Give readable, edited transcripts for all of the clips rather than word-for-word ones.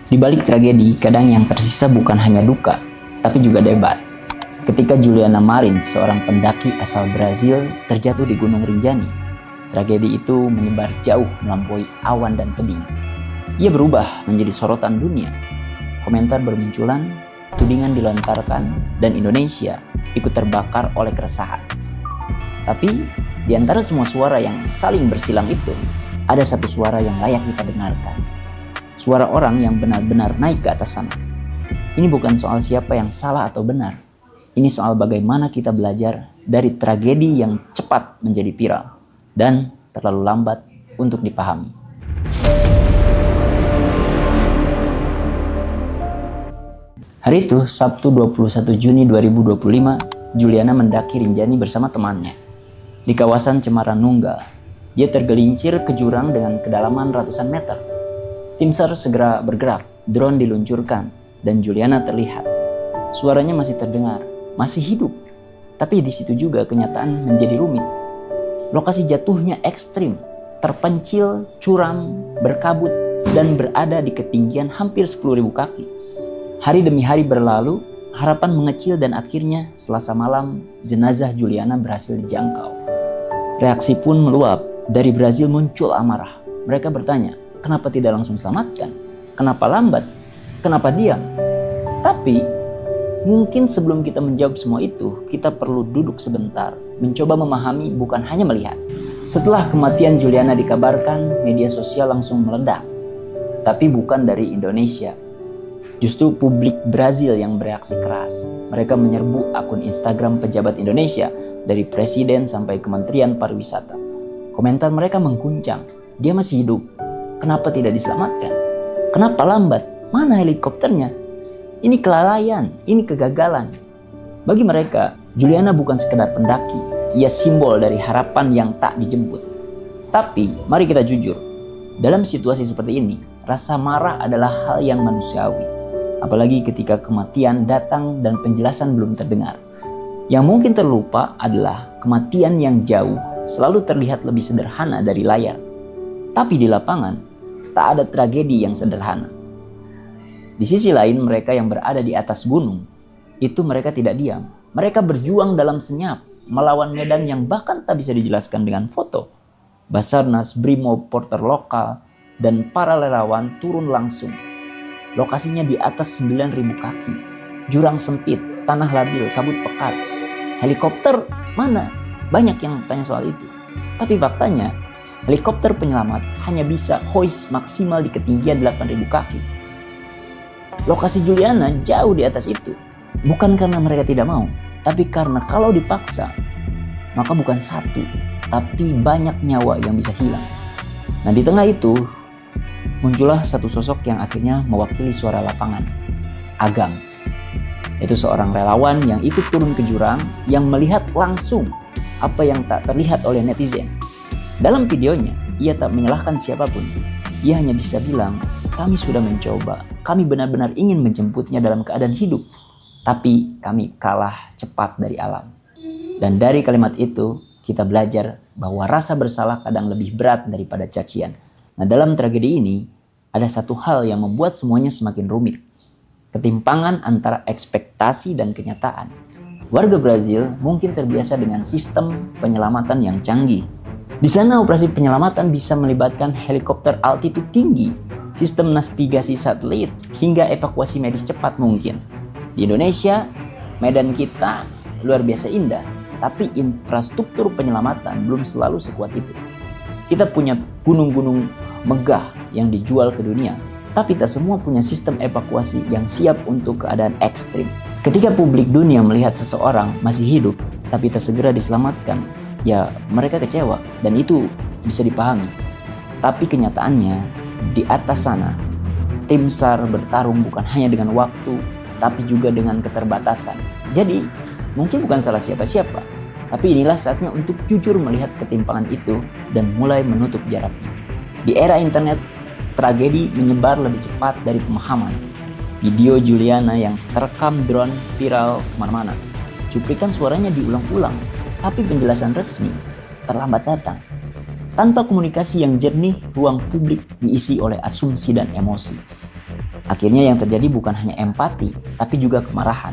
Di balik tragedi, kadang yang tersisa bukan hanya duka, tapi juga debat. Ketika Juliana Marins, seorang pendaki asal Brazil, terjatuh di Gunung Rinjani, tragedi itu menyebar jauh melampaui awan dan tebing. Ia berubah menjadi sorotan dunia. Komentar bermunculan, tudingan dilontarkan, dan Indonesia ikut terbakar oleh keresahan. Tapi, di antara semua suara yang saling bersilang itu, ada satu suara yang layak kita dengarkan. Suara orang yang benar-benar naik ke atas sana. Ini bukan soal siapa yang salah atau benar. Ini soal bagaimana kita belajar dari tragedi yang cepat menjadi viral dan terlalu lambat untuk dipahami. Hari itu, Sabtu 21 Juni 2025, Juliana mendaki Rinjani bersama temannya. Di kawasan Cemara Nunggal, dia tergelincir ke jurang dengan kedalaman ratusan meter. Tim SAR segera bergerak, drone diluncurkan, dan Juliana terlihat. Suaranya masih terdengar, masih hidup. Tapi di situ juga kenyataan menjadi rumit. Lokasi jatuhnya ekstrim, terpencil, curam, berkabut, dan berada di ketinggian hampir 10.000 kaki. Hari demi hari berlalu, harapan mengecil dan akhirnya Selasa malam, jenazah Juliana berhasil dijangkau. Reaksi pun meluap, dari Brazil muncul amarah. Mereka bertanya, kenapa tidak langsung selamatkan? Kenapa lambat? Kenapa diam? Tapi, mungkin sebelum kita menjawab semua itu, kita perlu duduk sebentar, mencoba memahami bukan hanya melihat. Setelah kematian Juliana dikabarkan, media sosial langsung meledak. Tapi bukan dari Indonesia. Justru publik Brazil yang bereaksi keras. Mereka menyerbu akun Instagram pejabat Indonesia, dari presiden sampai Kementerian Pariwisata. Komentar mereka mengguncang, dia masih hidup. Kenapa tidak diselamatkan? Kenapa lambat? Mana helikopternya? Ini kelalaian, ini kegagalan. Bagi mereka, Juliana bukan sekedar pendaki. Ia simbol dari harapan yang tak dijemput. Tapi, mari kita jujur. Dalam situasi seperti ini, rasa marah adalah hal yang manusiawi. Apalagi ketika kematian datang dan penjelasan belum terdengar. Yang mungkin terlupa adalah kematian yang jauh selalu terlihat lebih sederhana dari layar. Tapi di lapangan, tak ada tragedi yang sederhana. Di sisi lain, mereka yang berada di atas gunung, itu mereka tidak diam. Mereka berjuang dalam senyap, melawan medan yang bahkan tak bisa dijelaskan dengan foto. Basarnas, Brimob, porter lokal, dan para relawan turun langsung. Lokasinya di atas 9.000 kaki. Jurang sempit, tanah labil, kabut pekat. Helikopter mana? Banyak yang tanya soal itu. Tapi faktanya, helikopter penyelamat hanya bisa hoist maksimal di ketinggian 8.000 kaki. Lokasi Juliana jauh di atas itu. Bukan karena mereka tidak mau, tapi karena kalau dipaksa, maka bukan satu, tapi banyak nyawa yang bisa hilang. Nah, di tengah itu, muncullah satu sosok yang akhirnya mewakili suara lapangan, Agam. Itu seorang relawan yang ikut turun ke jurang, yang melihat langsung apa yang tak terlihat oleh netizen. Dalam videonya, ia tak menyalahkan siapapun. Ia hanya bisa bilang, kami sudah mencoba, kami benar-benar ingin menjemputnya dalam keadaan hidup. Tapi kami kalah cepat dari alam. Dan dari kalimat itu, kita belajar bahwa rasa bersalah kadang lebih berat daripada cacian. Nah, dalam tragedi ini, ada satu hal yang membuat semuanya semakin rumit. Ketimpangan antara ekspektasi dan kenyataan. Warga Brazil mungkin terbiasa dengan sistem penyelamatan yang canggih. Di sana operasi penyelamatan bisa melibatkan helikopter altitude tinggi, sistem navigasi satelit, hingga evakuasi medis cepat mungkin. Di Indonesia, medan kita luar biasa indah, tapi infrastruktur penyelamatan belum selalu sekuat itu. Kita punya gunung-gunung megah yang dijual ke dunia, tapi tak semua punya sistem evakuasi yang siap untuk keadaan ekstrim. Ketika publik dunia melihat seseorang masih hidup, tapi tak segera diselamatkan, ya mereka kecewa, dan itu bisa dipahami. Tapi kenyataannya, di atas sana, tim SAR bertarung bukan hanya dengan waktu, tapi juga dengan keterbatasan. Jadi, mungkin bukan salah siapa-siapa, tapi inilah saatnya untuk jujur melihat ketimpangan itu dan mulai menutup jaraknya. Di era internet, tragedi menyebar lebih cepat dari pemahaman. Video Juliana yang terekam drone viral kemana-mana. Cuplikan suaranya diulang-ulang, tapi penjelasan resmi terlambat datang. Tanpa komunikasi yang jernih, ruang publik diisi oleh asumsi dan emosi. Akhirnya yang terjadi bukan hanya empati, tapi juga kemarahan.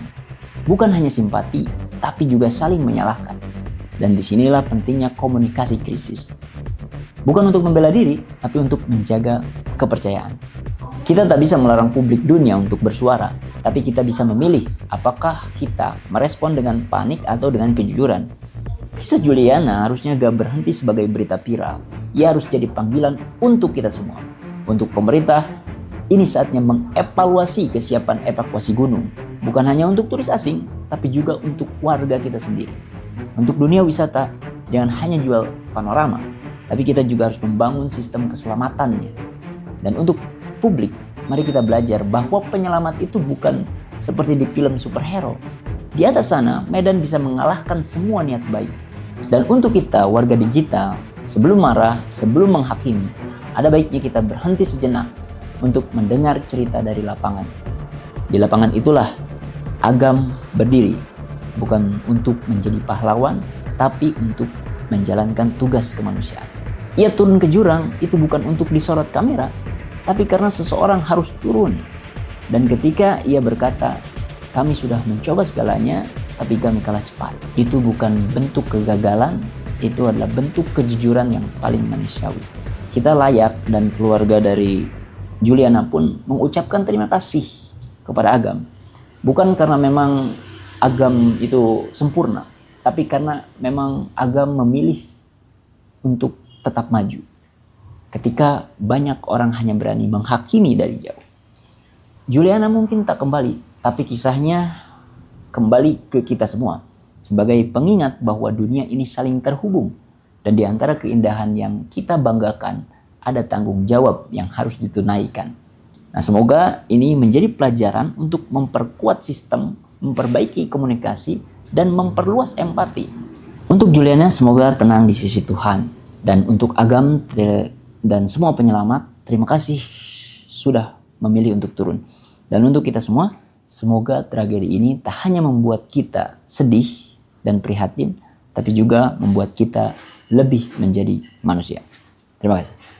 Bukan hanya simpati, tapi juga saling menyalahkan. Dan disinilah pentingnya komunikasi krisis. Bukan untuk membela diri, tapi untuk menjaga kepercayaan. Kita tak bisa melarang publik dunia untuk bersuara, tapi kita bisa memilih apakah kita merespon dengan panik atau dengan kejujuran. Kisah Juliana harusnya gak berhenti sebagai berita viral. Ia harus jadi panggilan untuk kita semua. Untuk pemerintah, ini saatnya mengevaluasi kesiapan evakuasi gunung. Bukan hanya untuk turis asing, tapi juga untuk warga kita sendiri. Untuk dunia wisata, jangan hanya jual panorama, tapi kita juga harus membangun sistem keselamatannya. Dan untuk publik, mari kita belajar bahwa penyelamat itu bukan seperti di film superhero. Di atas sana, Medan bisa mengalahkan semua niat baik. Dan untuk kita, warga digital, sebelum marah, sebelum menghakimi, ada baiknya kita berhenti sejenak untuk mendengar cerita dari lapangan. Di lapangan itulah Agam berdiri, bukan untuk menjadi pahlawan, tapi untuk menjalankan tugas kemanusiaan. Ia turun ke jurang itu bukan untuk disorot kamera, tapi karena seseorang harus turun. Dan ketika ia berkata, kami sudah mencoba segalanya, tapi kami kalah cepat. Itu bukan bentuk kegagalan, itu adalah bentuk kejujuran yang paling manusiawi. Kita layak dan keluarga dari Juliana pun mengucapkan terima kasih kepada Agam. Bukan karena memang Agam itu sempurna, tapi karena memang Agam memilih untuk tetap maju. Ketika banyak orang hanya berani menghakimi dari jauh. Juliana mungkin tak kembali, tapi kisahnya kembali ke kita semua sebagai pengingat bahwa dunia ini saling terhubung, dan di antara keindahan yang kita banggakan ada tanggung jawab yang harus ditunaikan. Nah, semoga ini menjadi pelajaran untuk memperkuat sistem, memperbaiki komunikasi, dan memperluas empati. Untuk Juliana semoga tenang di sisi Tuhan, dan untuk Agam dan semua penyelamat, terima kasih sudah memilih untuk turun. Dan untuk kita semua, semoga tragedi ini tak hanya membuat kita sedih dan prihatin, tapi juga membuat kita lebih menjadi manusia. Terima kasih.